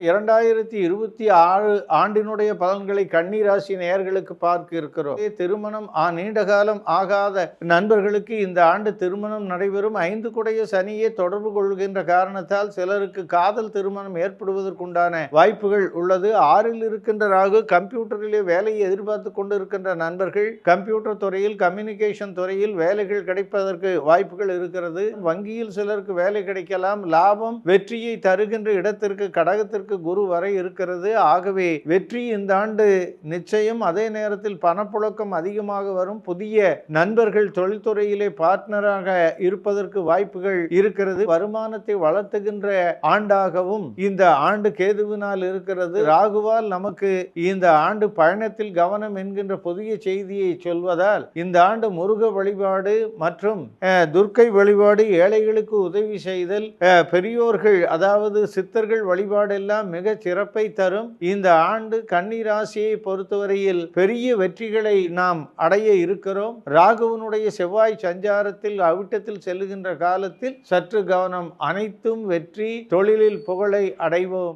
2026 ஆண்டினுடைய பலன்களை கன்னி ராசி நேயர்களுக்கு பார்க்க இருக்கிறோம். திருமணம் நீண்ட காலம் ஆகாத நண்பர்களுக்கு இந்த ஆண்டு திருமணம் நடைபெறும். 5 குடைய சனியை தொடர்பு கொள்கின்ற காரணத்தால் சிலருக்கு காதல் திருமணம் ஏற்படுவதற்குண்டான வாய்ப்புகள் உள்ளது. 6ல் இருக்கின்ற ராகு கம்ப்யூட்டரிலே வேலையை எதிர்பார்த்து கொண்டு இருக்கின்ற நண்பர்கள் கம்ப்யூட்டர் துறையில், கம்யூனிகேஷன் துறையில் வேலைகள் கிடைப்பதற்கு வாய்ப்புகள் இருக்கிறது. வங்கியில் சிலருக்கு வேலை கிடைக்கலாம். லாபம் வெற்றியை தருகின்ற இடத்திற்கு கடகத்திற்கு குரு வரை இருக்கிறது. ஆகவே வெற்றி இந்த ஆண்டு நிச்சயம். அதே நேரத்தில் பணப்புழக்கம் அதிகமாக வரும். புதிய நண்பர்கள் தொழில்துறையிலே பார்ட்னராக இருப்பதற்கு வாய்ப்புகள் இருக்கிறது. வருமானத்தை வளர்த்துகின்ற ஆண்டாகவும் இந்த ஆண்டு கேதுவினால் இருக்கிறது. ராகுவால் நமக்கு இந்த ஆண்டு பயணத்தில் கவனம் என்கின்ற புதிய செய்தியை சொல்வதால் இந்த ஆண்டு முருக வழிபாடு மற்றும் துர்க்கை வழிபாடு, ஏழைகளுக்கு உதவி செய்தல், பெரியோர்கள் அதாவது சித்தர்கள் வழிபாடு எல்லாம் மிக சிறப்பை தரும். இந்த ஆண்டு கன்னி ராசியை பொறுத்தவரையில் பெரிய வெற்றிகளை நாம் அடைய இருக்கிறோம். ராகுவனுடைய செவ்வாய் சஞ்சாரத்தில் அவிட்டத்தில் செல்லுகின்ற காலத்தில் சற்று கவனம். அனைத்தும் வெற்றி. தொழிலில் புகழை அடைவோம்.